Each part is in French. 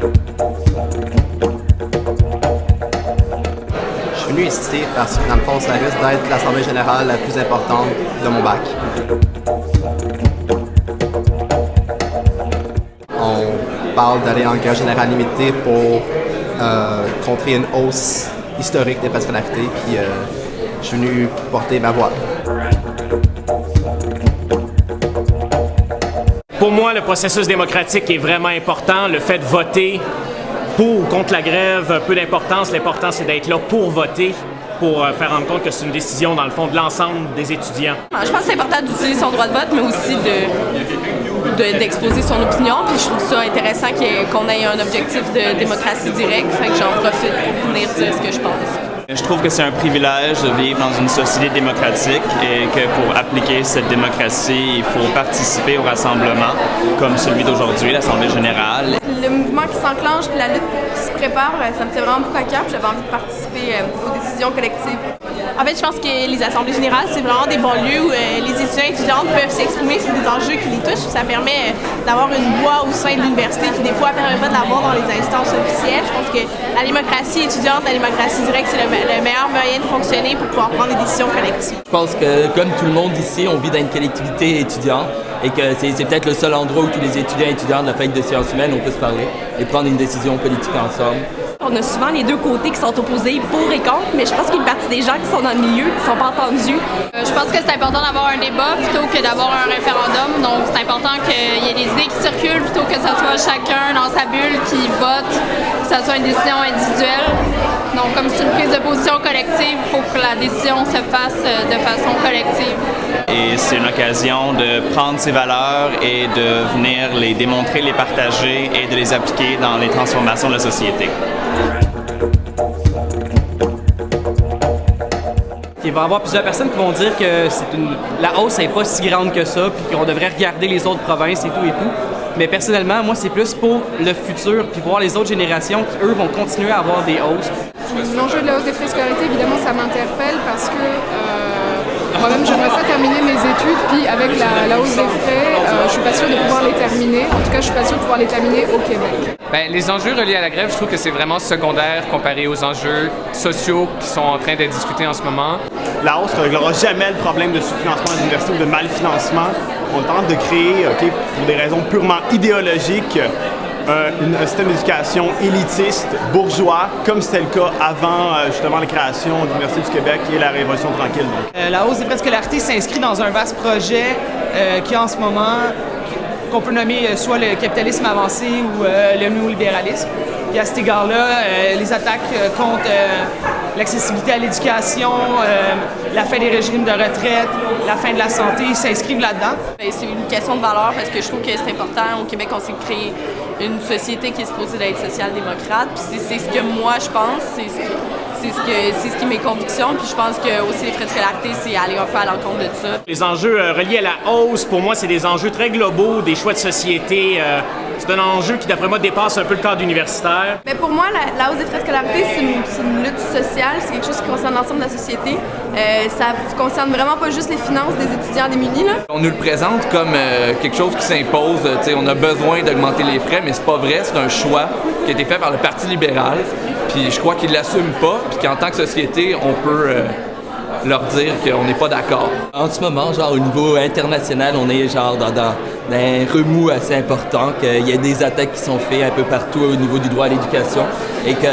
Je suis venu ici parce que, dans le fond, ça risque d'être l'Assemblée générale la plus importante de mon bac. On parle d'aller en grève générale limitée pour contrer une hausse historique des frais de scolarité, puis je suis venu porter ma voix. Pour moi, le processus démocratique est vraiment important. Le fait de voter pour ou contre la grève, peu d'importance. L'important, c'est d'être là pour voter, pour faire rendre compte que c'est une décision, dans le fond, de l'ensemble des étudiants. Je pense que c'est important d'utiliser son droit de vote, mais aussi d'exposer son opinion. Puis je trouve ça intéressant qu'on ait un objectif de démocratie directe. Fait que j'en profite pour venir dire ce que je pense. Je trouve que c'est un privilège de vivre dans une société démocratique et que pour appliquer cette démocratie, il faut participer au rassemblement, comme celui d'aujourd'hui, l'Assemblée générale. Le mouvement qui s'enclenche et la lutte qui se prépare, ça me fait vraiment beaucoup à cœur. J'avais envie de participer aux décisions collectives. En fait, je pense que les assemblées générales, c'est vraiment des bons lieux où les étudiants et étudiantes peuvent s'exprimer sur des enjeux qui les touchent. Ça permet d'avoir une voix au sein de l'université qui, des fois, ne permet pas de l'avoir dans les instances officielles. Je pense que la démocratie étudiante, la démocratie directe, c'est le meilleur moyen de fonctionner pour pouvoir prendre des décisions collectives. Je pense que, comme tout le monde ici, on vit dans une collectivité étudiante et que c'est peut-être le seul endroit où tous les étudiants et étudiantes de la Fête de sciences humaines, on peut se parler et prendre une décision politique ensemble. On a souvent les deux côtés qui sont opposés pour et contre, mais je pense qu'il y a une partie des gens qui sont dans le milieu, qui ne sont pas entendus. Je pense que c'est important d'avoir un débat plutôt que d'avoir un référendum. Donc, c'est important qu'il y ait des idées qui circulent plutôt que ce soit chacun dans sa bulle qui vote, que ce soit une décision individuelle. Donc, comme c'est une prise de position collective, il faut que la décision se fasse de façon collective. Et c'est une occasion de prendre ces valeurs et de venir les démontrer, les partager et de les appliquer dans les transformations de la société. Il va y avoir plusieurs personnes qui vont dire que la hausse n'est pas si grande que ça, puis qu'on devrait regarder les autres provinces et tout. Mais personnellement, moi, c'est plus pour le futur, puis voir les autres générations qui, eux, vont continuer à avoir des hausses. L'enjeu de la hausse des frais de scolarité, évidemment, ça m'interpelle parce que moi-même, j'aimerais ça terminer mes études, puis avec la hausse des frais, je suis pas sûre de pouvoir les terminer. En tout cas, je suis pas sûre de pouvoir les terminer au Québec. Les enjeux reliés à la grève, je trouve que c'est vraiment secondaire comparé aux enjeux sociaux qui sont en train d'être discutés en ce moment. La hausse ne réglera jamais le problème de sous-financement de l'université ou de mal-financement. On tente de créer, pour des raisons purement idéologiques, un système d'éducation élitiste, bourgeois, comme c'était le cas avant justement la création de l'Université du Québec et la Révolution tranquille. La hausse des frais de scolarité s'inscrit dans un vaste projet qui en ce moment, qu'on peut nommer soit le capitalisme avancé ou le néolibéralisme. Et à cet égard-là, les attaques contre l'accessibilité à l'éducation, la fin des régimes de retraite, la fin de la santé s'inscrivent là-dedans. C'est une question de valeur parce que je trouve que c'est important. Au Québec, on s'est créé une société qui est supposée d'être social-démocrate. Puis c'est ce que moi, je pense, c'est ce qui est mes convictions. Puis je pense que aussi les frais de scolarité, c'est aller un peu à l'encontre de ça. Les enjeux reliés à la hausse, pour moi, c'est des enjeux très globaux, des choix de société. C'est un enjeu qui, d'après moi, dépasse un peu le cadre universitaire. Mais pour moi, la hausse des frais de scolarité, c'est une lutte sociale. C'est quelque chose qui concerne l'ensemble de la société. Ça concerne vraiment pas juste les finances des étudiants démunis. Là. On nous le présente comme quelque chose qui s'impose. On a besoin d'augmenter les frais, mais c'est pas vrai. C'est un choix qui a été fait par le Parti libéral. Puis je crois qu'ils ne l'assument pas, puis qu'en tant que société, on peut leur dire qu'on n'est pas d'accord. En ce moment, au niveau international, on est dans un remous assez important, qu'il y a des attaques qui sont faites un peu partout au niveau du droit à l'éducation et que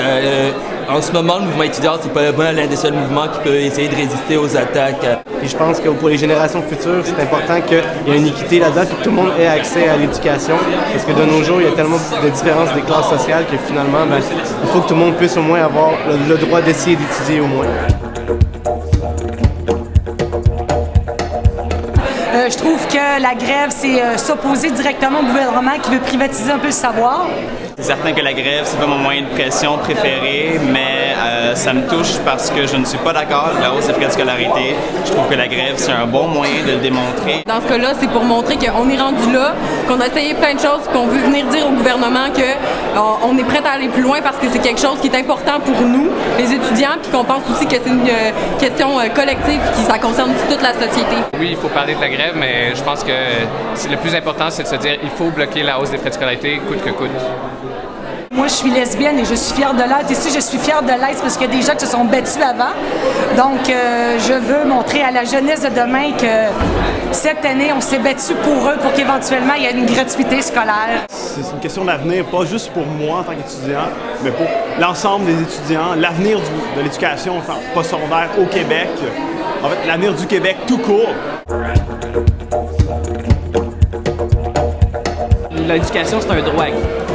en ce moment, le mouvement étudiant, c'est pas l'un des seuls mouvements qui peut essayer de résister aux attaques. Et je pense que pour les générations futures, c'est important qu'il y ait une équité là-dedans, que tout le monde ait accès à l'éducation. Parce que de nos jours, il y a tellement de différences des classes sociales que finalement, il faut que tout le monde puisse au moins avoir le droit d'essayer d'étudier au moins. Je trouve que la grève, c'est s'opposer directement au gouvernement qui veut privatiser un peu le savoir. C'est certain que la grève, c'est pas mon moyen de pression préféré, mais ça me touche parce que je ne suis pas d'accord avec la hausse des frais de scolarité. Je trouve que la grève, c'est un bon moyen de le démontrer. Dans ce cas-là, c'est pour montrer qu'on est rendu là, qu'on a essayé plein de choses, qu'on veut venir dire au gouvernement qu'on est prêt à aller plus loin parce que c'est quelque chose qui est important pour nous, les étudiants, puis qu'on pense aussi que c'est une question collective qui ça concerne toute la société. Oui, il faut parler de la grève, mais je pense que le plus important, c'est de se dire qu'il faut bloquer la hausse des frais de scolarité coûte que coûte. Moi, je suis lesbienne et je suis fière de l'être. Et si je suis fière de l'être, c'est parce qu'il y a des gens qui se sont battus avant. Donc, je veux montrer à la jeunesse de demain que cette année, on s'est battu pour eux pour qu'éventuellement, il y ait une gratuité scolaire. C'est une question d'avenir, pas juste pour moi en tant qu'étudiant, mais pour l'ensemble des étudiants, l'avenir de l'éducation postsecondaire au Québec, en fait, l'avenir du Québec tout court. L'éducation, c'est un droit acquis.